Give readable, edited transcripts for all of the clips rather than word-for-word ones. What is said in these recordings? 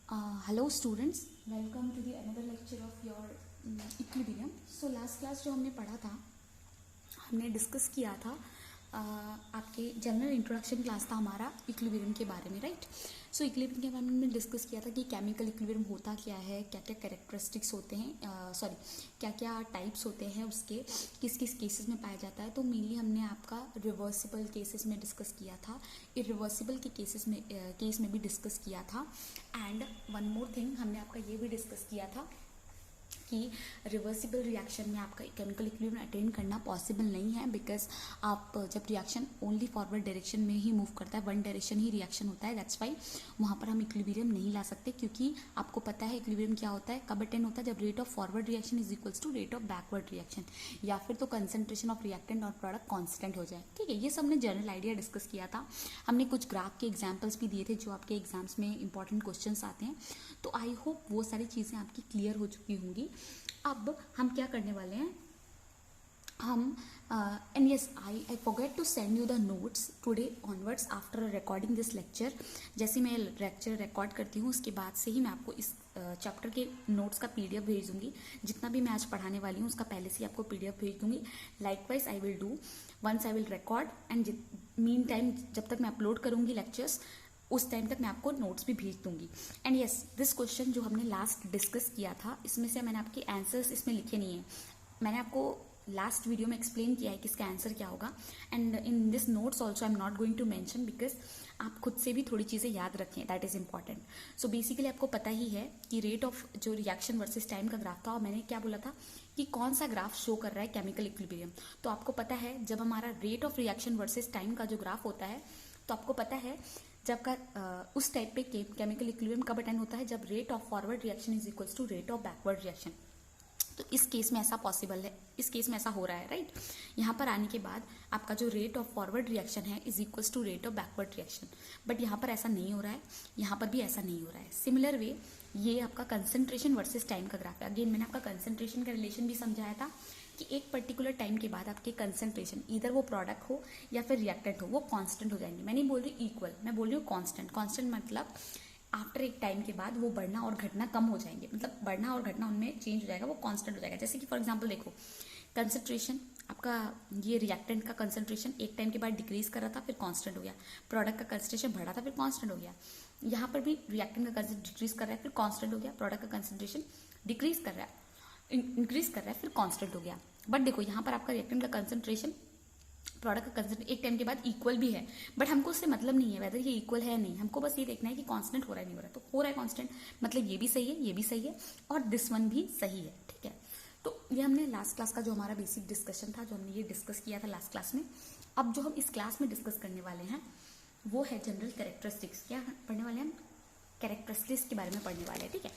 Hello students, welcome to the another lecture of your equilibrium. So last class जो हमने पढ़ा था, हमने डिस्कस किया था आपके जनरल इंट्रोडक्शन क्लास था हमारा इक्विलिब्रियम के बारे में, राइट। सो इक्विलिब्रियम के बारे में हमने डिस्कस किया था कि केमिकल इक्विलिब्रियम होता क्या है, क्या क्या कैरेक्टरिस्टिक्स होते हैं, क्या क्या टाइप्स होते हैं उसके, किस किस केसेस में पाया जाता है। तो मेनली हमने आपका रिवर्सिबल केसेस में डिस्कस किया था, इरिवर्सिबल के केस में भी डिस्कस किया था। एंड वन मोर थिंग, हमने आपका ये भी डिस्कस किया था कि रिवर्सिबल रिएक्शन में आपका केमिकल इक्विलिब्रियम अटेन करना पॉसिबल नहीं है, बिकॉज आप जब रिएक्शन ओनली फॉरवर्ड डायरेक्शन में ही मूव करता है, वन डायरेक्शन ही रिएक्शन होता है, दैट्स वाई वहाँ पर हम इक्विलिब्रियम नहीं ला सकते। क्योंकि आपको पता है इक्विलिब्रियम क्या होता है, कब अटेन होता है, जब rate of forward reaction is equals to rate of backward reaction, या फिर तो कंसंट्रेशन ऑफ रिएक्टेंट और प्रोडक्ट कॉन्स्टेंट हो जाए। ठीक है, ये सब हमने जनरल आइडिया डिस्कस किया था। हमने कुछ ग्राफ के एग्जाम्पल्स भी दिए थे जो आपके एग्जाम्स में इंपॉर्टेंट क्वेश्चन आते हैं। तो आई होप वो सारी चीज़ें आपकी क्लियर हो चुकी होंगी। अब हम क्या करने वाले हैं, हम and yes I forget to send you the notes today onwards after recording this lecture. जैसे मैं लेक्चर रिकॉर्ड करती हूँ उसके बाद से ही मैं आपको इस चैप्टर के नोट्स का पीडीएफ भेज दूंगी। जितना भी मैं आज पढ़ाने वाली हूँ उसका पहले से ही आपको पीडीएफ भेज दूंगी। Likewise I will do once I will record and mean time जब तक मैं अपलोड करूँगी लेक्चर्स उस टाइम तक मैं आपको नोट्स भी भेज दूंगी। एंड यस, दिस क्वेश्चन जो हमने लास्ट डिस्कस किया था, इसमें से मैंने आपके आंसर्स इसमें लिखे नहीं है। मैंने आपको लास्ट वीडियो में एक्सप्लेन किया है कि इसका आंसर क्या होगा। And in this notes also I am not going to mention, because आप खुद से भी थोड़ी चीज़ें याद रखें, that is important. So basically आपको पता ही है कि रेट ऑफ जो रिएक्शन वर्सेस टाइम का ग्राफ था, और मैंने क्या बोला था कि कौन सा ग्राफ शो कर रहा है केमिकल इक्विलिब्रियम। तो आपको पता है जब हमारा rate of reaction versus time का जो ग्राफ होता है, तो आपको पता है जब का उस टाइप पे केमिकल इक्विलिब्रियम कब अटेन होता है, जब rate of forward reaction is equals to rate of backward reaction. तो इस केस में ऐसा पॉसिबल है, इस केस में ऐसा हो रहा है, राइट। यहाँ पर आने के बाद आपका जो रेट ऑफ फॉरवर्ड रिएक्शन है is equals to rate of backward reaction, but यहाँ पर ऐसा नहीं हो रहा है, यहाँ पर भी ऐसा नहीं हो रहा है। सिमिलर वे ये आपका कंसंट्रेशन वर्सेस टाइम का ग्राफ है। अगेन मैंने आपका कंसंट्रेशन का रिलेशन भी समझाया था कि एक पर्टिकुलर टाइम के बाद आपके कंसंट्रेशन, इधर वो प्रोडक्ट हो या फिर रिएक्टेंट हो, वो कांस्टेंट हो जाएंगे। मैं नहीं बोल रही इक्वल, मैं बोल रही हूँ कांस्टेंट। कांस्टेंट मतलब आफ्टर एक टाइम के बाद वो बढ़ना और घटना कम हो जाएंगे, मतलब बढ़ना और घटना उनमें चेंज हो जाएगा, वो कांस्टेंट हो जाएगा। जैसे कि फॉर एग्जांपल देखो, कंसंट्रेशन आपका, ये रिएक्टेंट का कंसंट्रेशन एक टाइम के बाद डिक्रीज कर रहा था, फिर कांस्टेंट हो गया। प्रोडक्ट का कंसंट्रेशन बढ़ा था, फिर कांस्टेंट हो गया। यहाँ पर भी रिएक्टेंट का कंसंट्रेशन डिक्रीज कर रहा है, फिर कांस्टेंट हो गया। प्रोडक्ट का कंसंट्रेशन डिक्रीज कर रहा है, इंक्रीज कर रहा है, फिर कांस्टेंट हो गया। बट देखो यहाँ पर आपका रिएक्टेंट का कंसंट्रेशन, प्रोडक्ट का कंसंट्रेशन एक टाइम के बाद इक्वल भी है, बट हमको उससे मतलब नहीं है वेदर ये इक्वल है या नहीं, हमको बस ये देखना है कि कांस्टेंट हो रहा है नहीं हो रहा है। तो हो रहा है कांस्टेंट, मतलब ये भी सही है, ये भी सही है, और दिस वन भी सही है। ठीक है, तो ये हमने लास्ट क्लास का जो हमारा बेसिक डिस्कशन था, जो हमने ये डिस्कस किया था लास्ट क्लास में। अब जो हम इस क्लास में डिस्कस करने वाले हैं वो है जनरल कैरेक्टरिस्टिक्स। क्या पढ़ने वाले हैं हम? कैरेक्टरिस्टिक्स के बारे में पढ़ने वाले हैं। ठीक है,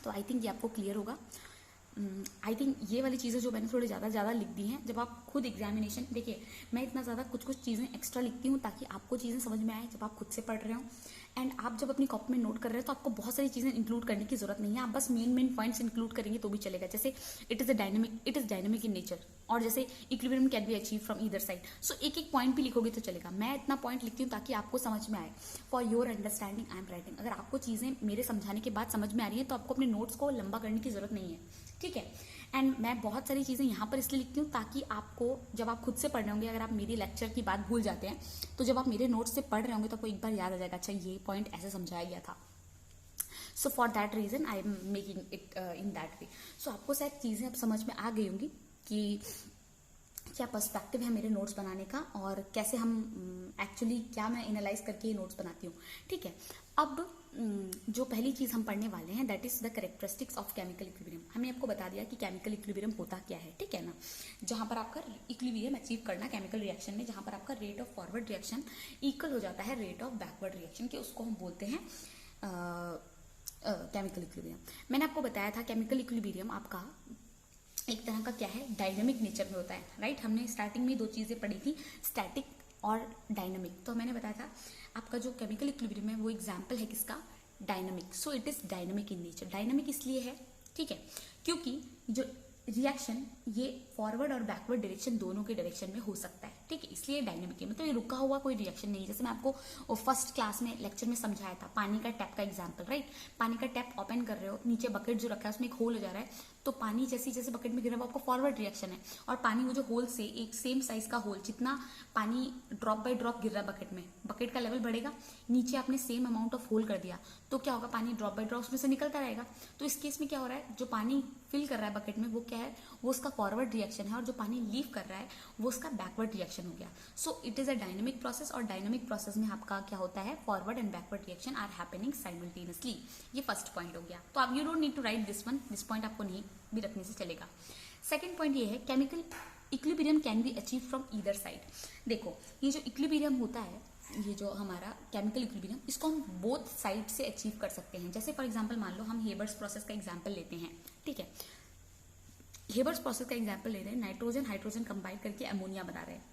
तो आई थिंक ये आपको क्लियर होगा। आई थिंक ये वाली चीज़ें जो मैंने थोड़ी ज़्यादा लिख दी हैं, जब आप खुद एग्जामिनेशन, देखिए मैं इतना ज़्यादा कुछ चीज़ें एक्स्ट्रा लिखती हूँ ताकि आपको चीज़ें समझ में आए जब आप खुद से पढ़ रहे हो। एंड आप जब अपनी कॉपी में नोट कर रहे हो तो आपको बहुत सारी चीज़ें इंक्लूड करने की जरूरत नहीं है, आप बस मेन पॉइंट्स इंक्लूड करेंगे तो भी चलेगा। जैसे it is dynamic in nature, और जैसे equilibrium can be achieve from either side. So एक एक पॉइंट भी लिखोगे तो चलेगा। मैं इतना पॉइंट लिखती हूँ ताकि आपको समझ में आए, for your understanding I am writing. अगर आपको चीज़ें मेरे समझाने के बाद समझ में आ रही है तो आपको अपने नोट्स को लंबा करने की जरूरत नहीं है। ठीक है, एंड मैं बहुत सारी चीज़ें यहाँ पर इसलिए लिखती हूँ ताकि आपको जब आप खुद से पढ़ रहे होंगे, अगर आप मेरी लेक्चर की बात भूल जाते हैं तो जब आप मेरे नोट्स से पढ़ रहे होंगे तो आपको एक बार याद आ जाएगा, अच्छा ये पॉइंट ऐसे समझाया गया था। So for that reason I am making it in that way. So आपको शायद चीज़ें अब समझ में आ गई होंगी कि क्या पर्सपेक्टिव है मेरे नोट्स बनाने का, और कैसे हम एक्चुअली क्या मैं एनालाइज करके ये नोट्स बनाती हूँ। ठीक है, अब जो पहली चीज़ हम पढ़ने वाले हैं that is the characteristics of chemical equilibrium. हमने आपको बता दिया कि केमिकल इक्विलिब्रियम होता क्या है, ठीक है ना। जहाँ पर आपका इक्विलिब्रियम अचीव करना केमिकल रिएक्शन में, जहाँ पर आपका rate of forward reaction equal हो जाता है रेट ऑफ बैकवर्ड रिएक्शन के, उसको हम बोलते हैं केमिकल इक्विलिब्रियम। मैंने आपको बताया था केमिकल इक्विलिब्रियम आपका एक तरह का क्या है, डायनेमिक नेचर में होता है, राइट। हमने स्टार्टिंग में दो चीज़ें पढ़ी थी, स्टैटिक और डायनेमिक। तो मैंने बताया था आपका जो केमिकल इक्विलिब्रियम है वो एग्जाम्पल है किसका, dynamic. So it is dynamic in nature. Dynamic इसलिए है, ठीक है, क्योंकि जो रिएक्शन ये फॉरवर्ड और बैकवर्ड डायरेक्शन दोनों के डायरेक्शन में हो सकता है। ठीक है, इसलिए डायनेमिक है, मतलब ये रुका हुआ कोई रिएक्शन नहीं है। जैसे मैं आपको फर्स्ट क्लास में लेक्चर में समझाया था पानी का टैप का एग्जांपल, राइट। पानी का टैप ओपन कर रहे हो, नीचे बकेट जो रखा है उसमें एक होल हो जा रहा है, तो पानी जैसे जैसे बकेट में गिर रहा है वो आपको फॉरवर्ड रिएक्शन है, और पानी वो जो होल से एक सेम साइज का होल, जितना पानी ड्रॉप बाय ड्रॉप गिर रहा है बकेट में, बकेट का लेवल बढ़ेगा, नीचे आपने सेम अमाउंट ऑफ होल कर दिया तो क्या होगा, पानी ड्रॉप बाय ड्रॉप उसमें से निकलता रहेगा। तो इस केस में क्या हो रहा है, जो पानी फिल कर रहा है बकेट में वो क्या है, वो उसका फॉरवर्ड रिएक्शन है, और जो पानी लीव कर रहा है वो उसका बैकवर्ड रिएक्शन हो गया। So it is a dynamic process, और डायनेमिक प्रोसेस में आपका क्या होता है, forward and backward reaction are happening simultaneously. ये फर्स्ट पॉइंट हो गया। तो आप you don't need to write this one, this point आपको नहीं भी रखने से चलेगा। सेकेंड पॉइंट ये है, chemical equilibrium can be achieve from either side. देखो ये जो इक्विलिब्रियम होता है, ये जो हमारा केमिकल इक्विलिब्रियम, इसको हम बोथ साइड से अचीव कर सकते हैं। जैसे फॉर एग्जांपल मान लो हम हेबर्स प्रोसेस का एग्जांपल लेते हैं, ठीक है। हेबर्स प्रोसेस का एग्जांपल ले रहे हैं, नाइट्रोजन हाइड्रोजन कंबाइन करके अमोनिया बना रहे हैं,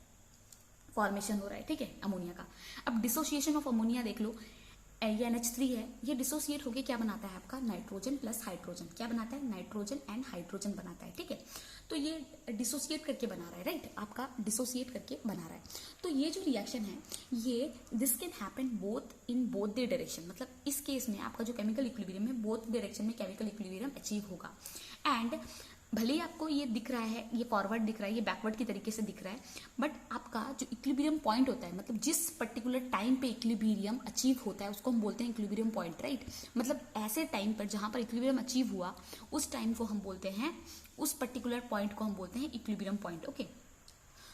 फॉर्मेशन हो रहा है, ठीक है, अमोनिया का। अब डिसोसिएशन ऑफ अमोनिया देख लो, ये NH3 है, ये डिसोसिएट होके क्या बनाता है आपका, नाइट्रोजन प्लस हाइड्रोजन, क्या बनाता है, नाइट्रोजन एंड हाइड्रोजन बनाता है, ठीक है। तो ये डिसोसिएट करके बना रहा है, राइट, आपका डिसोसिएट करके बना रहा है। तो ये जो रिएक्शन है, ये this can happen both in both the direction, मतलब इस केस में आपका जो केमिकल इक्विलिब्रियम है बोथ डायरेक्शन में केमिकल इक्विलिब्रियम अचीव होगा। एंड भले ही आपको ये दिख रहा है, ये फॉरवर्ड दिख रहा है, ये बैकवर्ड की तरीके से दिख रहा है, बट आपका जो इक्विलिब्रियम पॉइंट होता है, मतलब जिस पर्टिकुलर टाइम पे इक्विलिब्रियम अचीव होता है उसको हम बोलते हैं इक्विलिब्रियम पॉइंट, राइट। मतलब ऐसे टाइम पर जहां पर इक्विलिब्रियम अचीव हुआ उस टाइम को हम बोलते हैं, उस पर्टिकुलर पॉइंट को हम बोलते हैं इक्विलिब्रियम पॉइंट, ओके।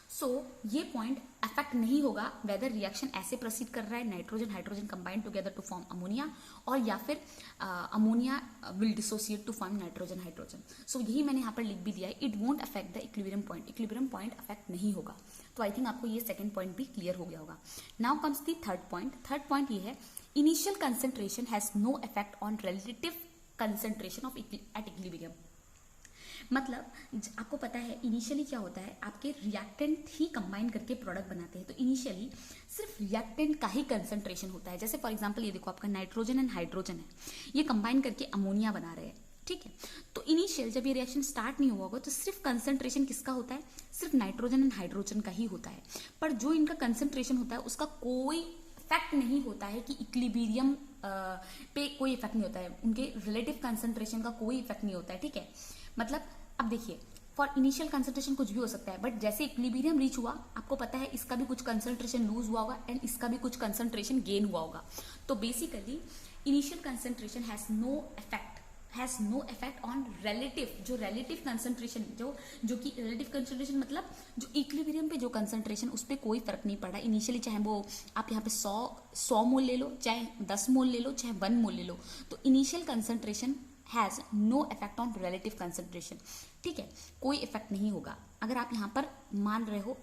सो ये पॉइंट अफेक्ट नहीं होगा वेदर रिएक्शन ऐसे प्रोसीड कर रहा है, nitrogen hydrogen combine together to form ammonia, और या फिर ammonia will dissociate to form nitrogen hydrogen. So यही मैंने यहाँ पर लिख भी दिया है, it won't affect the equilibrium point, equilibrium point affect नहीं होगा। तो आई थिंक आपको ये सेकंड पॉइंट भी क्लियर हो गया होगा। Now comes the third point. Third point ये है, initial concentration has no effect on relative concentration of at equilibrium. मतलब आपको पता है इनिशियली क्या होता है, आपके रिएक्टेंट ही कंबाइन करके प्रोडक्ट बनाते हैं, तो इनिशियली सिर्फ रिएक्टेंट का ही कंसंट्रेशन होता है। जैसे फॉर एग्जांपल ये देखो, आपका नाइट्रोजन एंड हाइड्रोजन है, ये कंबाइन करके अमोनिया बना रहे हैं, ठीक है। तो इनिशियल जब ये रिएक्शन स्टार्ट नहीं हुआ होगा तो सिर्फ कंसंट्रेशन किसका होता है, सिर्फ नाइट्रोजन एंड हाइड्रोजन का ही होता है, पर जो इनका कंसंट्रेशन होता है उसका कोई इफेक्ट नहीं होता है कि इक्विलिब्रियम पे कोई इफेक्ट नहीं होता है, उनके रिलेटिव कंसंट्रेशन का कोई इफेक्ट नहीं होता है, ठीक है। मतलब अब देखिए, फॉर इनिशियल कंसंट्रेशन कुछ भी हो सकता है, बट जैसे इक्विलिब्रियम रीच हुआ, आपको पता है इसका भी कुछ कंसंट्रेशन लूज हुआ होगा एंड इसका भी कुछ कंसंट्रेशन गेन हुआ होगा। तो basically initial concentration has no effect on relative, जो रिलेटिव कंसंट्रेशन, जो कि रिलेटिव कंसंट्रेशन मतलब जो इक्विलिब्रियम पे जो कंसंट्रेशन, उस पर कोई फर्क नहीं पड़ा इनिशियली, चाहे वो आप यहाँ पे 100 मोल ले लो, चाहे 10 मोल ले लो, चाहे 1 मोल ले लो, तो initial concentration has no effect on relative concentration, ठीक है, कोई इफेक्ट नहीं होगा। अगर आप यहाँ पर मान रहे हो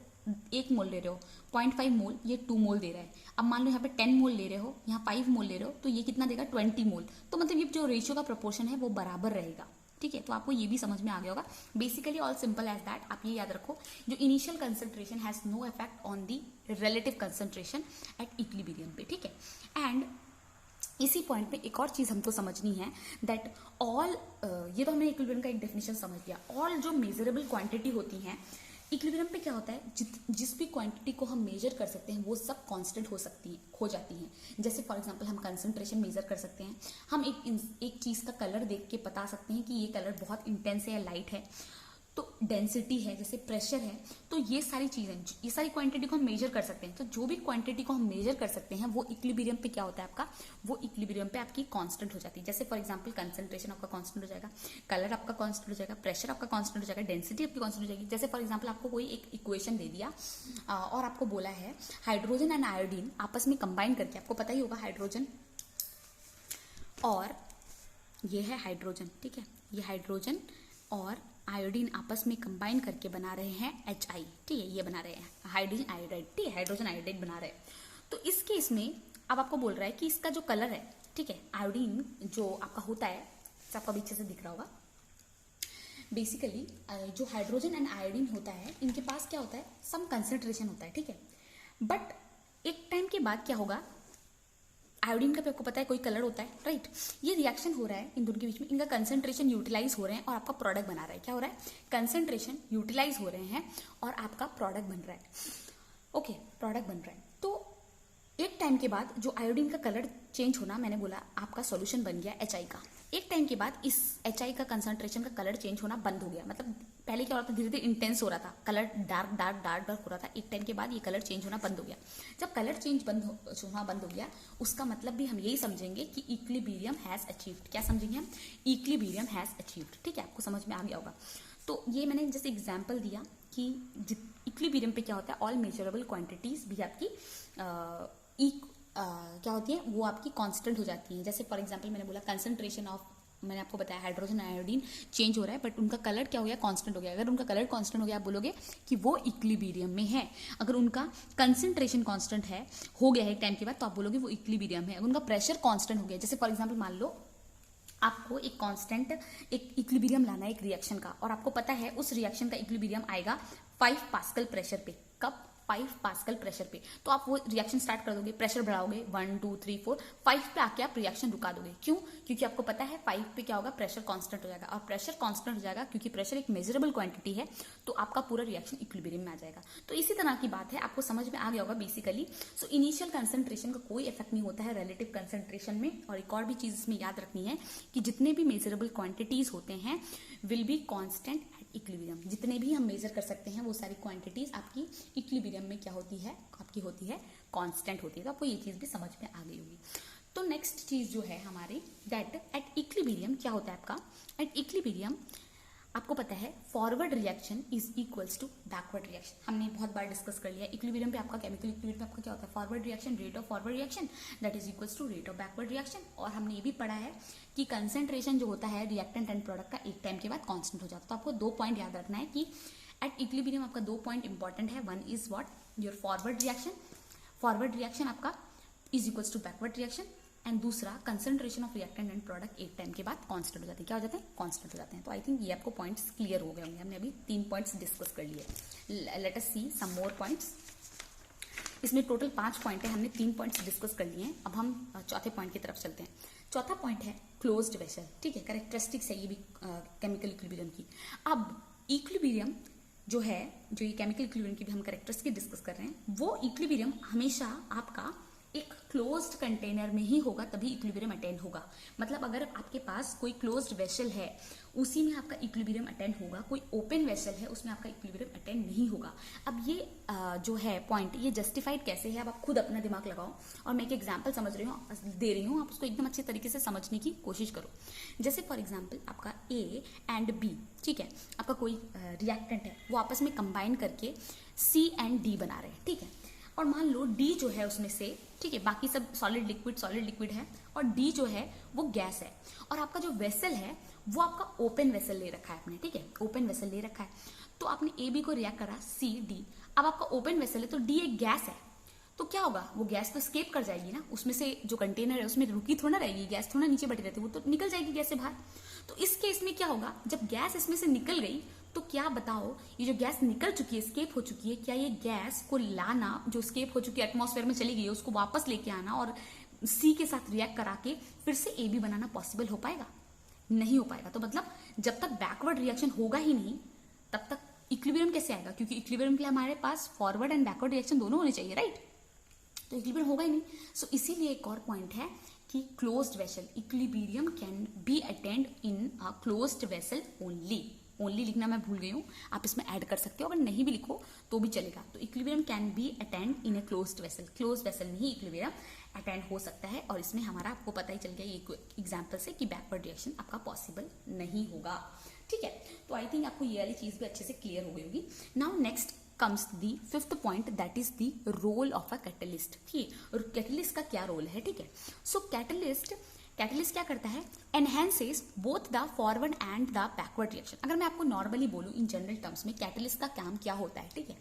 1 मोल ले रहे हो, 0.5 मोल, ये 2 मोल दे रहा है। अब मान लो यहाँ पे 10 मोल ले रहे हो, यहाँ 5 मोल ले रहे हो, तो ये कितना देगा, 20 मोल। तो मतलब ये जो रेशियो का प्रोपोर्शन है वो बराबर रहेगा, ठीक है। तो आपको ये भी समझ में आ गया होगा। Basically all simple as that, आप ये याद रखो, जो initial concentration has no effect on the relative concentration at equilibrium पे, ठीक है। एंड इसी पॉइंट पे एक और चीज हमको समझनी है, दैट ऑल, ये तो हमने इक्विलिब्रियम का एक डेफिनेशन समझ लिया, ऑल जो मेजरेबल क्वांटिटी होती हैं इक्विलिब्रियम पे क्या होता है, जिस भी क्वांटिटी को हम मेजर कर सकते हैं वो सब कांस्टेंट हो जाती हैं। जैसे फॉर एग्जांपल हम कंसंट्रेशन मेजर कर सकते हैं, हम एक चीज़ का कलर देख के बता सकते हैं कि ये कलर बहुत इंटेंस है या लाइट है। तो डेंसिटी है, जैसे प्रेशर है, तो ये सारी चीज़ें, ये सारी क्वांटिटी को हम मेजर कर सकते हैं। तो जो भी क्वांटिटी को हम मेजर कर सकते हैं वो इक्विलिब्रियम पे क्या होता है आपका, वो इक्विलिब्रियम पे आपकी कांस्टेंट हो जाती है। जैसे फॉर एग्जांपल कंसंट्रेशन आपका कांस्टेंट हो जाएगा, कलर आपका कांस्टेंट हो जाएगा, प्रेशर आपका कांस्टेंट हो जाएगा, डेंसिटी आपकी कांस्टेंट हो जाएगी। जैसे फॉर एग्जांपल आपको कोई एक इक्वेशन दे दिया और आपको बोला है हाइड्रोजन एंड आयोडीन आपस में कंबाइन करके, आपको पता ही होगा हाइड्रोजन और ये है हाइड्रोजन, ठीक है, ये हाइड्रोजन और आयोडीन आपस में कंबाइन करके बना रहे हैं HI, ठीक है, ये बना रहे हैं हाइड्रोजन आयोडाइड, ठीक है, हाइड्रोजन आयोडाइड बना रहे हैं। तो इस केस में अब आपको बोल रहा है कि इसका जो कलर है, ठीक है, आयोडीन जो आपका होता है, आपका पीछे से दिख रहा होगा, बेसिकली जो हाइड्रोजन एंड आयोडीन होता है, इनके पास क्या होता है, सम कंसंट्रेशन होता है, ठीक है। बट एक टाइम के बाद क्या होगा, आयोडीन का भी आपको पता है कोई कलर होता है, राइट। ये रिएक्शन हो रहा है इन दोनों के बीच में, इनका कंसंट्रेशन यूटिलाइज हो रहे हैं और आपका प्रोडक्ट बना रहा है। क्या हो रहा है, कंसंट्रेशन यूटिलाइज हो रहे हैं और आपका प्रोडक्ट बन रहा है। ओके, प्रोडक्ट बन रहा है। तो एक टाइम के बाद जो आयोडीन का कलर चेंज होना, मैंने बोला आपका सॉल्यूशन बन गया HI का। एक टाइम के बाद इस HI का कंसंट्रेशन का कलर चेंज होना बंद हो गया। मतलब पहले क्या हो रहा था, धीरे धीरे इंटेंस हो रहा था, colour dark dark dark dark हो रहा था। एक टाइम के बाद ये कलर चेंज होना बंद हो गया। जब कलर चेंज होना बंद हो गया, उसका मतलब भी हम यही समझेंगे कि इक्विलिब्रियम हैज अचीव्ड। क्या समझेंगे हम? Equilibrium has achieved. ठीक है, आपको समझ में आ गया होगा। तो ये मैंने जैसे एग्जाम्पल दिया कि इक्विलिब्रियम पे क्या होता है, ऑल मेजरेबल क्वांटिटीज भी आपकी क्या होती है, वो आपकी कांस्टेंट हो जाती है। जैसे फॉर एग्जांपल मैंने बोला कंसंट्रेशन ऑफ, मैंने आपको बताया हाइड्रोजन आयोडीन चेंज हो रहा है, बट उनका कलर क्या हो गया, कांस्टेंट हो गया। अगर उनका कलर कांस्टेंट हो गया, आप बोलोगे कि वो इक्विलिब्रियम में है। अगर उनका कंसंट्रेशन कांस्टेंट है, हो गया है एक टाइम के बाद, तो आप बोलोगे वो इक्विलिब्रियम है। अगर उनका प्रेशर कांस्टेंट हो गया, जैसे फॉर एग्जांपल मान लो आपको एक कांस्टेंट एक इक्विलिब्रियम लाना है एक रिएक्शन का, और आपको पता है उस रिएक्शन का इक्विलिब्रियम आएगा 5 पास्कल प्रेशर पे। कब? 5 पास्कल प्रेशर पे। तो आप वो रिएक्शन स्टार्ट कर दोगे, प्रेशर बढ़ाओगे 1 2 3 4 5 पे आके आप रिएक्शन रुका दोगे। क्यों? क्योंकि आपको पता है 5 पे क्या होगा, प्रेशर कांस्टेंट हो जाएगा। और प्रेशर कांस्टेंट हो जाएगा क्योंकि प्रेशर एक मेजरेबल क्वांटिटी है, तो आपका पूरा रिएक्शन इक्विलिब्रियम में आ जाएगा। तो इसी तरह की बात है, आपको समझ में आ गया होगा बेसिकली। सो इनिशियल कंसंट्रेशन का कोई इफेक्ट नहीं होता है रिलेटिव कंसंट्रेशन में। और एक और भी चीज इसमें याद रखनी है कि जितने भी मेजरेबल क्वांटिटीज होते हैं will be constant at equilibrium. जितने भी हम मेजर कर सकते हैं वो सारी क्वांटिटीज आपकी इक्विलिब्रियम में क्या होती है, आपकी होती है कांस्टेंट होती है। तो आपको ये चीज भी समझ में आ गई होगी। तो नेक्स्ट चीज जो है हमारी, दैट एट इक्विलिब्रियम क्या होता है आपका, एट इक्विलिब्रियम आपको पता है forward reaction is equals to backward reaction. हमने बहुत बार डिस्कस कर लिया। इक्विलिब्रियम पे आपका केमिकल इक्विलिब्रियम पे आपका क्या होता है, forward reaction, rate of forward reaction that is equals to rate of backward reaction. और हमने ये भी पढ़ा है कि कंसंट्रेशन जो होता है रिएक्टेंट एंड प्रोडक्ट का एक टाइम के बाद कांस्टेंट हो जाता है। तो आपको 2 पॉइंट याद रखना है कि एट इक्विलिब्रियम आपका 2 पॉइंट इंपॉर्टेंट है। One is what, your forward reaction, forward reaction आपका is equals to backward reaction, and दूसरा concentration of reactant and product एक टाइम के बाद कांस्टेंट हो जाते हैं। क्या हो जाते हैं? कांस्टेंट हो जाते हैं। तो आई थिंक ये आपको पॉइंट्स क्लियर हो गए होंगे। हमने अभी 3 पॉइंट्स डिस्कस कर लिए। लेट अस सी सम मोर पॉइंट्स। इसमें टोटल 5 पॉइंट है, हमने 3 पॉइंट्स डिस्कस कर लिए हैं। अब हम चौथे पॉइंट की तरफ चलते हैं। चौथा पॉइंट है क्लोज्ड वेसल। ठीक है, कैरेक्टरिस्टिक्स है ये भी केमिकल इक्विलिब्रियम की। अब इक्विलिब्रियम जो है, जो ये केमिकल इक्विलिब्रियम की भी हम कैरेक्टरिस्टिक्स डिस्कस कर रहे हैं, वो इक्विलिब्रियम हमेशा आपका एक क्लोज्ड कंटेनर में ही होगा, तभी इक्विलिब्रियम अटेंड होगा। मतलब अगर आपके पास कोई क्लोज्ड वेसल है उसी में आपका इक्विलिब्रियम अटेंड होगा, कोई ओपन वेसल है उसमें आपका इक्विलिब्रियम अटेंड नहीं होगा। अब ये जो है पॉइंट, ये जस्टिफाइड कैसे है, अब आप खुद अपना दिमाग लगाओ और मैं एक एग्जांपल दे रही हूँ, आप उसको एकदम अच्छे तरीके से समझने की कोशिश करो। जैसे फॉर एग्जाम्पल आपका A एंड B, ठीक है, आपका कोई रिएक्टेंट है, वो आपस में कंबाइन करके C एंड D बना रहे हैं। ठीक है, और मान लो D जो है उसमें से, ठीक है, बाकी सब सॉलिड लिक्विड है, और D जो है वो गैस है, और आपका जो वेसल है वो आपका ओपन वेसल ले रखा है आपने। ठीक है, ओपन वेसल ले रखा है। तो आपने AB को रिएक्ट करा C D, अब आपका ओपन वेसल है तो D एक गैस है, तो क्या होगा, वो गैस तो स्केप कर जाएगी ना, उसमें से जो कंटेनर है उसमें रुकी थोड़ा ना रहेगी, गैस थोड़ा नीचे बैठी रहती है, वो तो निकल जाएगी गैस से बाहर। तो इस केस में क्या होगा, जब गैस इसमें से निकल गई तो क्या बताओ, ये जो गैस निकल चुकी है, स्केप हो चुकी है, क्या ये गैस को लाना, जो स्केप हो चुकी है एटमॉस्फेयर में चली गई है, उसको वापस लेके आना और C के साथ रिएक्ट करा के फिर से AB बनाना पॉसिबल हो पाएगा? नहीं हो पाएगा। तो मतलब जब तक बैकवर्ड रिएक्शन होगा ही नहीं तब तक इक्विलिब्रियम कैसे आएगा, क्योंकि इक्विलिब्रियम के लिए हमारे पास फॉरवर्ड एंड बैकवर्ड रिएक्शन दोनों होने चाहिए, राइट? तो इक्विलिब्रियम होगा ही नहीं। सो इसीलिए एक और पॉइंट है कि closed vessel, equilibrium can B attend in a closed vessel only. Only लिखना मैं भूल गई हूँ, आप इसमें ऐड कर सकते हो, अगर नहीं भी लिखो तो भी चलेगा। तो equilibrium can B attend in a closed vessel, closed vessel में ही इक्विलिब्रियम अटेंड हो सकता है। और इसमें हमारा आपको पता ही चल गया ये एग्जाम्पल से कि बैकवर्ड रिएक्शन आपका पॉसिबल नहीं होगा। ठीक है, तो आई थिंक आपको ये वाली चीज भी अच्छे से क्लियर हो गई होगी। Now next comes the fifth point, that is the role of a catalyst। ठीक है, कैटलिस्ट का क्या रोल है? ठीक है, सो कैटलिस्ट क्या करता है, enhances both the forward and the backward reaction. अगर मैं आपको नॉर्मली बोलूं इन जनरल टर्म्स में कैटलिस्ट का काम क्या होता है, ठीक है,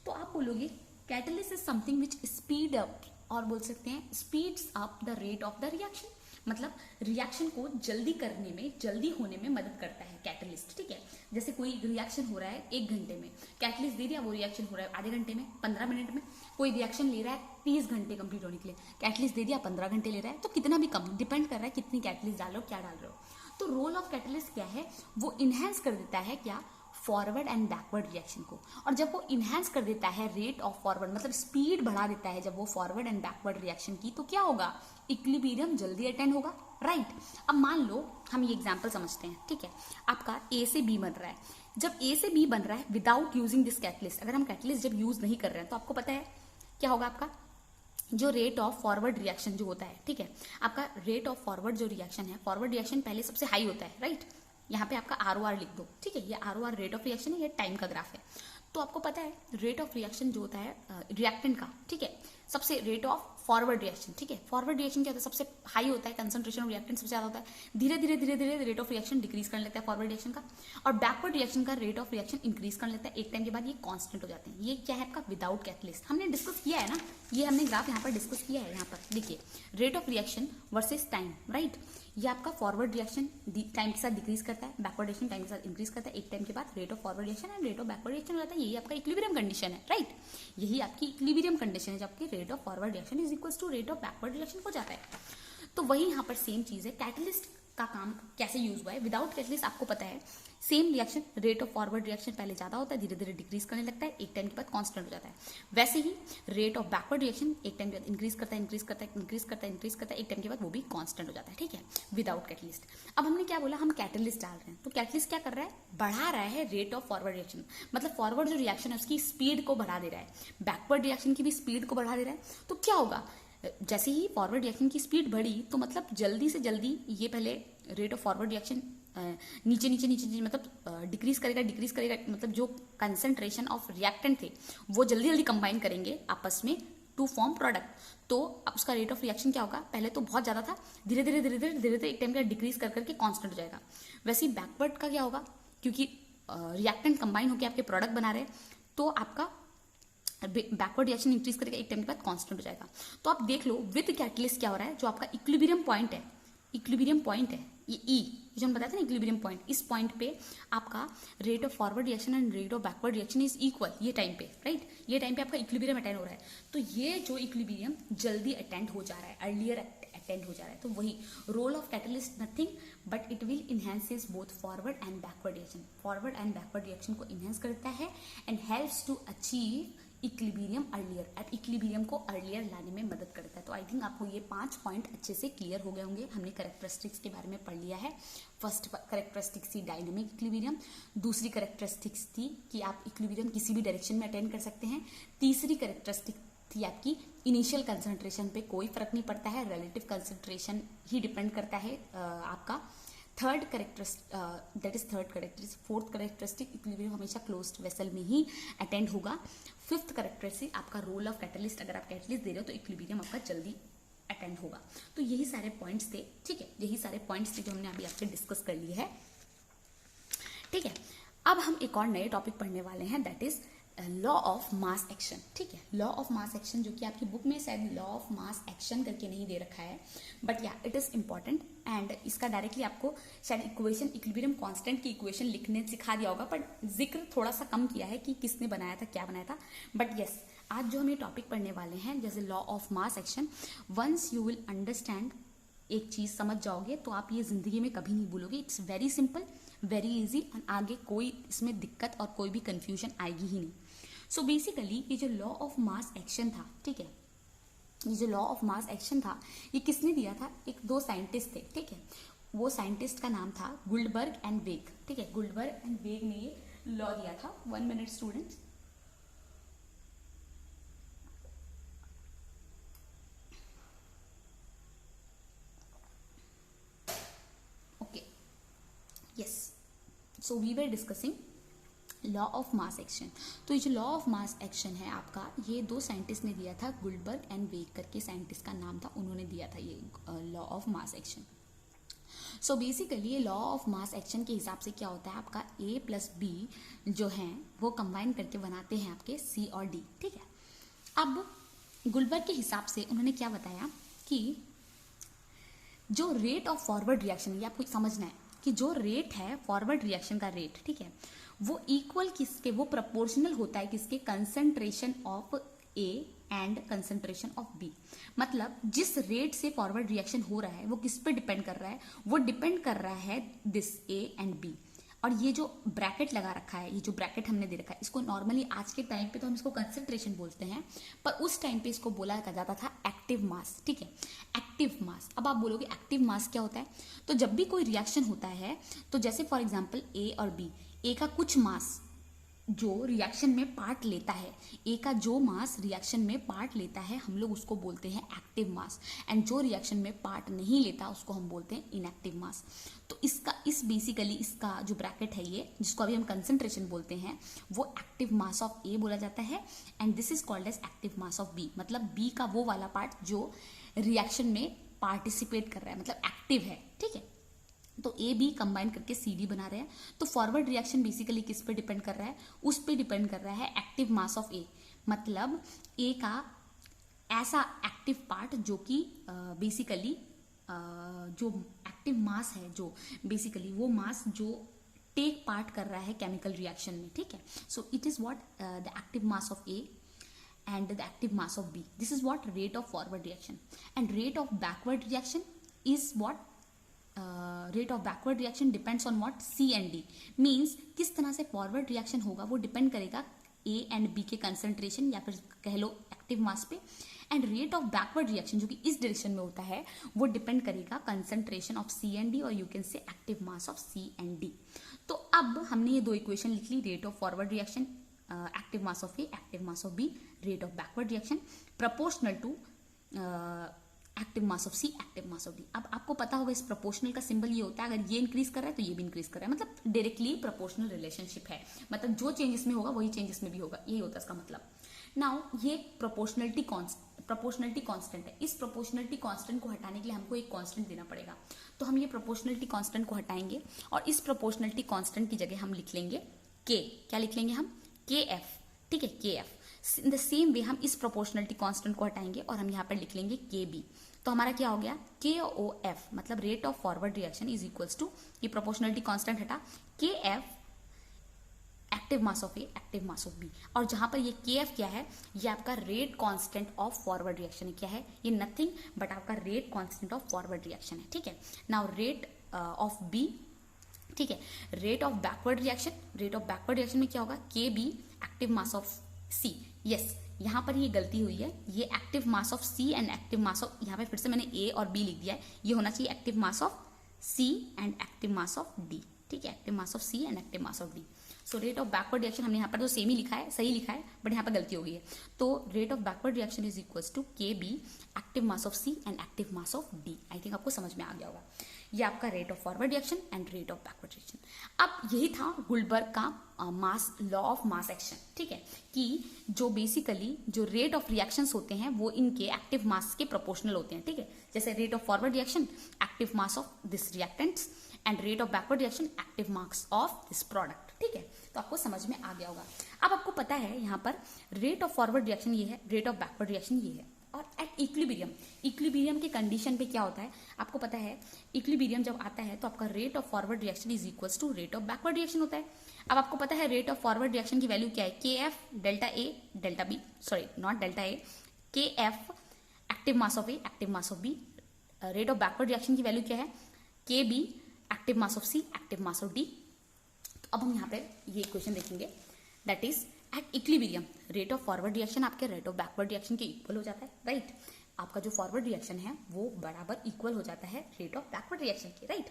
तो आप बोलोगे catalyst is something which speed up, और बोल सकते हैं speeds up the rate of the reaction. मतलब रिएक्शन को जल्दी करने में, जल्दी होने में मदद करता है कैटलिस्ट। ठीक है, जैसे कोई रिएक्शन हो रहा है 1 घंटे में, कैटलिस्ट दे दिया, वो रिएक्शन हो रहा है आधे घंटे में, 15 मिनट में। कोई रिएक्शन ले रहा है 30 घंटे कंप्लीट होने के लिए, कैटलिस्ट दे दिया 15 घंटे ले रहा है। तो कितना भी कम, डिपेंड कर रहा है कितनी कैटलिस्ट डाल रहे हो, क्या डाल रहे हो। तो रोल ऑफ कैटलिस्ट क्या है, वो इनहेंस कर देता है क्या, फॉरवर्ड एंड बैकवर्ड रिएक्शन को। और जब वो इन्हेंस कर देता है रेट ऑफ फॉरवर्ड, मतलब स्पीड बढ़ा देता है जब वो फॉरवर्ड एंड बैकवर्ड रिएक्शन की, तो क्या होगा, इक्विलिब्रियम जल्दी अटेंड होगा, राइट। अब मान लो हम ये एग्जांपल समझते हैं, ठीक है। आपका ए से बी बन रहा है, जब ए से बी बन रहा है विदाउट यूजिंग दिस कैटलिस्ट, अगर हम कैटलिस्ट जब यूज नहीं कर रहे हैं तो आपको पता है क्या होगा, आपका जो रेट ऑफ फॉरवर्ड रिएक्शन जो होता है, ठीक है, आपका रेट ऑफ फॉरवर्ड जो रिएक्शन है, फॉरवर्ड रिएक्शन पहले सबसे हाई होता है, राइट। यहाँ पे आपका ROR लिख दो, ठीक है, ये ROR रेट ऑफ रिएक्शन है, ये टाइम का ग्राफ है। तो आपको पता है रेट ऑफ रिएक्शन जो होता है रिएक्टेंट का, ठीक है, सबसे रेट ऑफ फॉरवर्ड रिएक्शन, ठीक है, फॉरवर्ड रिएक्शन क्या होता है, सबसे हाई होता है, कंसंट्रेशन ऑफ रिएक्टेंट सबसे ज्यादा होता है, धीरे धीरे धीरे धीरे रेट ऑफ रिएक्शन डिक्रीज करने लगता है फॉरवर्ड रिएक्शन का, और बैकवर्ड रिएक्शन का रेट ऑफ रिएक्शन इंक्रीज करने लगता है, एक टाइम के बाद ये कांस्टेंट हो जाते हैं। ये क्या है आपका विदाउट कैटलिस्ट, हमने डिस्कस किया है ना, ये हमने ग्राफ यहाँ पर डिस्कस किया है। यहाँ पर देखिए rate of reaction versus time, right. ये आपका फॉरवर्ड रिएक्शन टाइम के साथ डिक्रीज करता है, बैकवर्ड रिएक्शन टाइम के साथ इंक्रीज करता है, एक टाइम के बाद rate of forward reaction and rate of backward reaction हो जाता है। यही आपका इक्विलिब्रियम कंडीशन है, राइट। यही आपकी इक्विलिब्रियम कंडीशन है, जबकि rate of forward reaction is equal to rate of backward reaction हो जाता है। तो वही यहाँ पर सेम चीज है, कैटलिस्ट का काम कैसे यूज हुआ है। विदाउट कैटलिस्ट आपको पता है same reaction, rate of forward reaction पहले ज्यादा होता है, धीरे धीरे डिक्रीज करने लगता है, एक टाइम के बाद कांस्टेंट हो जाता है। वैसे ही रेट ऑफ बैकवर्ड रिएक्शन एक टाइम के बाद इंक्रीज करता है, इंक्रीज करता है, इंक्रीज करता है, इंक्रीज करता है, एक टाइम के बाद वो भी कांस्टेंट हो जाता है, ठीक है, विदाउट कैटलिस्ट। अब हमने क्या बोला, हम कैटलिस्ट डाल रहे हैं, तो कैटलिस्ट क्या कर रहा है, बढ़ा रहा है रेट ऑफ फॉरवर्ड रिएक्शन, मतलब फॉरवर्ड जो रिएक्शन है उसकी स्पीड को बढ़ा दे रहा है, बैकवर्ड रिएक्शन की भी स्पीड को बढ़ा दे रहा है। तो क्या होगा, जैसे ही फॉरवर्ड रिएक्शन की स्पीड बढ़ी तो मतलब जल्दी से जल्दी ये पहले रेट ऑफ फॉरवर्ड रिएक्शन नीचे नीचे नीचे मतलब डिक्रीज करेगा, मतलब जो कंसंट्रेशन ऑफ रिएक्टेंट थे वो जल्दी जल्दी कंबाइन करेंगे आपस में टू फॉर्म प्रोडक्ट। तो उसका रेट ऑफ रिएक्शन क्या होगा, पहले तो बहुत ज्यादा था, धीरे धीरे धीरे धीरे धीरे धीरे एक टाइम का डिक्रीज कर करके कांस्टेंट हो जाएगा। वैसे ही बैकवर्ड का क्या होगा, क्योंकि रिएक्टेंट कंबाइन होकर आपके प्रोडक्ट बना रहे, तो आपका बैकवर्ड रिएक्शन इंक्रीज करेगा, एक टाइम के बाद कांस्टेंट हो जाएगा। तो आप देख लो विद कैटलिस्ट क्या हो रहा है, जो आपका इक्विलिब्रियम पॉइंट है, इक्विलिब्रियम पॉइंट है ये ई, जो हम बताते हैं ना इक्विलिब्रियम पॉइंट, इस पॉइंट पे आपका rate of forward reaction and rate of backward reaction is equal, ये टाइम पे, राइट, ये टाइम पे आपका इक्विलिब्रियम अटेंड हो रहा है। तो ये जो इक्विलिब्रियम जल्दी अटेंड हो जा रहा है, अर्लियर अटेंड हो जा रहा है, तो वही role of catalyst nothing but it will enhances both forward and backward reaction, forward and backward reaction को इनहेंस करता है and helps to achieve equilibrium earlier, equilibrium को अर्लियर लाने में मदद करता है। तो आई थिंक आपको ये 5 पॉइंट अच्छे से क्लियर हो गए होंगे। हमने कैरेक्टरिस्टिक्स के बारे में पढ़ लिया है। फर्स्ट कैरेक्टरिस्टिक्स थी डायनामिक इक्विलिब्रियम, दूसरी कैरेक्टरिस्टिक्स थी कि आप इक्विलिब्रियम किसी भी डायरेक्शन में अटेंड कर सकते हैं, तीसरी कैरेक्टरिस्टिक थी आपकी इनिशियल कंसंट्रेशन पे कोई फर्क नहीं पड़ता है, रिलेटिव कंसंट्रेशन ही डिपेंड करता है आपका। Third characteristic that is third characteristic. Fourth characteristic equilibrium हमेशा क्लोज्ड वेसल में ही अटेंड होगा। फिफ्थ कैरेक्टरिस्टिक आपका रोल ऑफ कैटलिस्ट, अगर आप कैटलिस्ट दे रहे हो तो इक्विलिब्रियम आपका जल्दी अटेंड होगा। तो यही सारे पॉइंट्स थे, ठीक है, यही सारे पॉइंट्स थे जो हमने अभी आपसे डिस्कस कर लिए है, ठीक है। अब हम एक और नए टॉपिक पढ़ने वाले हैं, that is law of mass action, ठीक है। लॉ ऑफ मास एक्शन जो कि आपकी बुक में शायद लॉ ऑफ मास एक्शन करके नहीं दे रखा है, बट या इट इज इंपॉर्टेंट एंड इसका डायरेक्टली आपको शायद इक्वेशन, इक्विलिब्रियम कांस्टेंट की इक्वेशन लिखने सिखा दिया होगा, बट जिक्र थोड़ा सा कम किया है कि किसने बनाया था, क्या बनाया था। बट यस, आज जो हम ये टॉपिक पढ़ने वाले हैं जैसे law of mass action, once you will understand, एक चीज समझ जाओगे तो आप ये जिंदगी में कभी नहीं भूलोगे। It's very simple, very easy and आगे कोई इसमें दिक्कत और कोई भी कंफ्यूजन आएगी ही नहीं। सो बेसिकली ये जो लॉ ऑफ मास एक्शन था, ठीक है, ये जो लॉ ऑफ मास एक्शन था ये किसने दिया था, दो साइंटिस्ट थे, ठीक है। वो साइंटिस्ट का नाम था गुल्डबर्ग एंड वेग, ठीक है। गुल्डबर्ग एंड वेग ने ये लॉ दिया था। 1 minute students. Okay, yes, so we were discussing law of mass action. तो ये जो लॉ ऑफ मास एक्शन है आपका, ये दो साइंटिस्ट ने दिया था, गुल्डबर्ग एंड वेग करके साइंटिस्ट का नाम था, उन्होंने दिया था ये law of mass action. So basically ये लॉ ऑफ मास एक्शन के हिसाब से क्या होता है, आपका A प्लस B जो है वो कंबाइन करके बनाते हैं आपके C और D, ठीक है। अब गुल्डबर्ग के हिसाब से उन्होंने क्या बताया कि जो रेट ऑफ फॉरवर्ड रिएक्शन, ये आपको समझना है कि जो रेट है फॉरवर्ड रिएक्शन का रेट, ठीक है, वो इक्वल किसके, वो प्रोपोर्शनल होता है किसके, concentration of A and concentration of B। मतलब जिस रेट से फॉरवर्ड रिएक्शन हो रहा है वो किस पे डिपेंड कर रहा है, वो डिपेंड कर रहा है दिस A एंड B। और ये जो ब्रैकेट लगा रखा है, ये जो ब्रैकेट हमने दे रखा है, इसको नॉर्मली आज के टाइम पे तो हम इसको कंसंट्रेशन बोलते हैं, पर उस टाइम पे इसको बोला जाता था एक्टिव मास। ठीक है, एक्टिव मास। अब आप बोलोगे एक्टिव मास क्या होता है? तो जब भी कोई रिएक्शन होता है, तो जैसे फॉर एग्जाम्पल ए और बी, ए का कुछ मास जो रिएक्शन में पार्ट लेता है, ए का जो मास रिएक्शन में पार्ट लेता है, हम लोग उसको बोलते हैं एक्टिव मास, एंड जो रिएक्शन में पार्ट नहीं लेता उसको हम बोलते हैं इनएक्टिव मास। तो बेसिकली इसका जो ब्रैकेट है, ये जिसको अभी हम कंसंट्रेशन बोलते हैं, वो एक्टिव मास ऑफ ए बोला जाता है, and this is called as active mass of B. मतलब बी का वो वाला पार्ट जो रिएक्शन में पार्टिसिपेट कर रहा है, मतलब एक्टिव है। ठीक है, तो ए बी कंबाइन करके सी डी बना रहे हैं। तो फॉरवर्ड रिएक्शन बेसिकली किस पे डिपेंड कर रहा है? उस पे डिपेंड कर रहा है एक्टिव मास ऑफ ए। मतलब ए का ऐसा एक्टिव पार्ट जो कि बेसिकली जो एक्टिव मास है, जो बेसिकली वो मास जो टेक पार्ट कर रहा है केमिकल रिएक्शन में। ठीक है, सो it is what the active mass of A and the active mass of B. This is what rate of forward reaction, and rate of backward reaction is what rate of backward reaction depends on what? C and D. Means किस तरह से forward reaction होगा वो depend करेगा A and B के concentration या फिर कह लो active mass पे, and rate of backward reaction जो कि इस direction में होता है वो depend करेगा concentration of C and D, और you can say active mass of C and D. तो अब हमने ये दो equation लिख ली, rate of forward reaction active mass of A, active mass of B, rate of backward reaction proportional to active mass of C, active mass of D. अब आपको पता होगा इस प्रोपोर्शनल का सिंबल ये होता है, अगर ये इंक्रीज कर रहा है तो ये भी इंक्रीज कर रहा है, मतलब डायरेक्टली प्रोपोर्शनल रिलेशनशिप है, मतलब जो चेंजेस में होगा वही चेंजेस में भी होगा, यही होता है इसका मतलब। नाउ ये प्रोपोर्शनलिटी कांस्टेंट है। इस प्रोपोर्शनलिटी कांस्टेंट को हटाने के लिए हमको एक कांस्टेंट देना पड़ेगा, तो हम ये प्रोपोर्शनलिटी कांस्टेंट को हटाएंगे और इस प्रोपोर्शनलिटी कांस्टेंट की जगह हम लिख लेंगे के। क्या लिख लेंगे हम? के एफ। ठीक है, K F. In the same way हम इस प्रोपोर्शनलिटी कांस्टेंट को हटाएंगे और हम यहाँ पर लिख लेंगे के बी। तो हमारा क्या हो गया? के ओ एफ, मतलब rate of forward reaction is equals to, ये प्रोपोर्शनलिटी कांस्टेंट हटा, K F active mass of A, active mass of B. और जहां पर ये के एफ क्या है? ये आपका rate constant of forward reaction है। क्या है ये? नथिंग बट आपका rate constant of forward reaction है। ठीक है, नाउ रेट ऑफ बी। ठीक है, rate of backward reaction, rate of backward reaction में क्या होगा? K B active mass of C. Yes, यहाँ पर ये गलती हुई है, ये active mass of C and active mass of, यहाँ पे फिर से मैंने ए और बी लिख दिया है, ये होना चाहिए active mass of C and active mass of D. ठीक है, active mass of C and active mass of D. So rate of backward reaction हमने यहाँ पर तो सेम ही लिखा है, सही लिखा है, बट यहाँ पर गलती हो गई है। तो rate of backward reaction is equals to K B active mass of C and active mass of D. I think आपको समझ में आ गया होगा। ये आपका rate of forward reaction and rate of backward reaction. अब यही था गुल्डबर्ग का mass law of mass action. ठीक है, कि जो बेसिकली जो रेट ऑफ रिएक्शंस होते हैं वो इनके एक्टिव मास के प्रोपोर्शनल होते हैं। ठीक है, जैसे rate of forward reaction active mass of this reactants and rate of backward reaction active mass of this product. ठीक है, तो आपको समझ में आ गया होगा। अब आपको पता है यहाँ पर रेट ऑफ फॉरवर्ड रिएक्शन ये है, रेट ऑफ बैकवर्ड रिएक्शन ये है, और एट इक्विलिब्रियम के कंडीशन पे क्या होता है आपको पता है? इक्विलिब्रियम जब आता है तो आपका rate of forward reaction is equals to rate of backward reaction होता है। अब आपको पता है रेट ऑफ फॉरवर्ड रिएक्शन की वैल्यू क्या है? K F delta A delta B, sorry not delta A, K F active mass of A active mass of B. Rate of backward reaction की वैल्यू क्या है? K B active mass of C active mass of D. तो अब हम यहाँ पे ये equation देखेंगे, that is at equilibrium rate of forward reaction आपके रेट ऑफ बैकवर्ड रिएक्शन के इक्वल हो जाता है, राइट? आपका जो फॉरवर्ड रिएक्शन है वो बराबर इक्वल हो जाता है रेट ऑफ बैकवर्ड रिएक्शन के, राइट?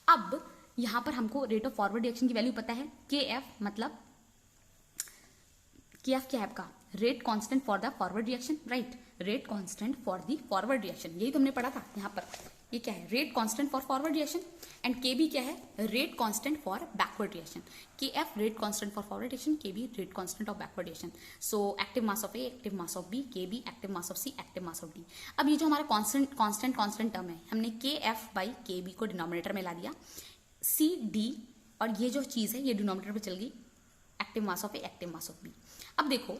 अब यहां पर हमको रेट ऑफ फॉरवर्ड रिएक्शन की वैल्यू पता है, के एफ, मतलब के एफ क्या है आपका? Rate constant for the forward reaction, right? Rate constant for the forward reaction, यही तो हमने पढ़ा था। यहाँ पर ये क्या है? Rate constant for forward reaction. And K B क्या है? Rate constant for backward reaction. K F rate constant for forward reaction, K B rate constant of backward reaction. So active mass of A active mass of B, K B active mass of C active mass of D. अब ये जो हमारा constant term है, हमने K F by K B को denominator में ला दिया, सी डी, और ये जो चीज है ये डिनोमिनेटर पे चल गई, active mass of A active mass of B. अब देखो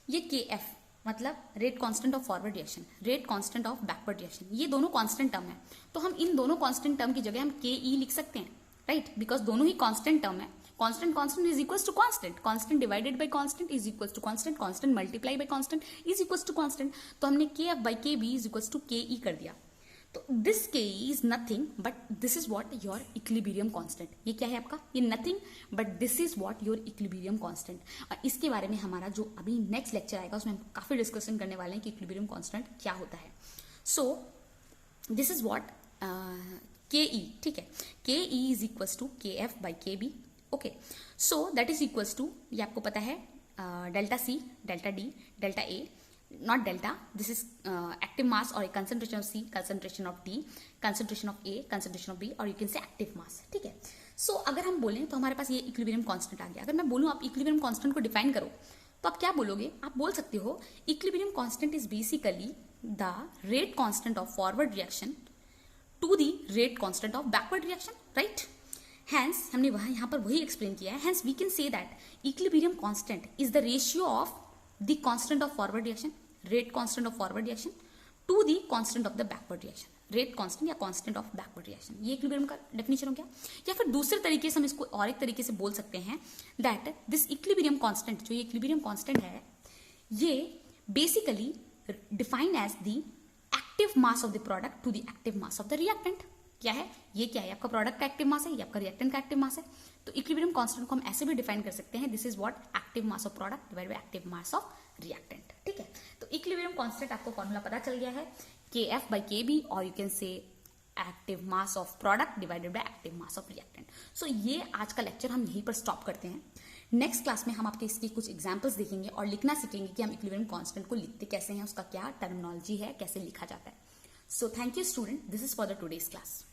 ये के एफ मतलब rate constant of forward reaction, rate constant of backward reaction, ये दोनों कांस्टेंट टर्म है। तो हम इन दोनों कांस्टेंट टर्म की जगह हम के ई लिख सकते हैं, राइट? बिकॉज दोनों ही कांस्टेंट टर्म है। Constant is equals to constant divided by constant is equals to constant multiply by constant is equals to constant. तो हमने K F by K B is equals to K E कर दिया। तो this K is nothing but this is what your equilibrium constant. ये क्या है आपका, ये nothing but this is what your equilibrium constant. और इसके बारे में हमारा जो अभी नेक्स्ट लेक्चर आएगा उसमें हम काफी डिस्कशन करने वाले हैं कि इक्विलिब्रियम कांस्टेंट क्या होता है। सो दिस इज व्हाट के ई, ठीक है, K E is equals to K F by K B. Okay, so that is equals to, ये आपको पता है, delta C, delta D, delta A, not delta, this is active mass or concentration of C, concentration of D, concentration of A, concentration of B, और you can say active mass, ठीक है। सो अगर हम बोलें तो हमारे पास ये इक्विलिब्रियम कांस्टेंट आ गया। अगर मैं बोलूँ आप इक्विलिब्रियम कांस्टेंट को डिफाइन करो तो आप क्या बोलोगे, आप बोल सकते हो equilibrium constant is basically the rate constant of forward reaction to the rate constant of backward reaction, right. Hence हमने वहां यहाँ पर वही एक्सप्लेन किया है। Hence we can say that equilibrium constant is the ratio of the constant of forward reaction, rate constant of forward reaction to the constant of the backward reaction, rate constant या constant of backward reaction। ये equilibrium का definition हो गया। या फिर दूसरे तरीके से हम इसको और एक तरीके से बोल सकते हैं दैट दिस इक्विलिब्रियम कांस्टेंट, जो ये इक्विलिब्रियम कांस्टेंट है, ये basically defined as the active mass of the product to the active mass of the reactant. क्या है ये, क्या है, आपका प्रोडक्ट का एक्टिव मास है, ये आपका रिएक्टेंट का एक्टिव मास है। तो इक्विलिब्रियम कांस्टेंट को हम ऐसे भी डिफाइन कर सकते हैं, this is what active mass of product divide by active mass of reactant, ठीक है। तो इक्विलिब्रियम कांस्टेंट आपको फॉर्मूला पता चल गया है, K F by K B, और you can say active mass of product divided by active mass of reactant. So ये आज का लेक्चर हम यहीं पर स्टॉप करते हैं। नेक्स्ट क्लास में हम आपके इसकी कुछ एग्जाम्पल्स देखेंगे और लिखना सीखेंगे कि हम इक्विलिब्रियम कांस्टेंट को लिखते कैसे हैं, उसका क्या टर्मिनोलॉजी है, कैसे लिखा जाता है। So thank you student, this is for the today's class.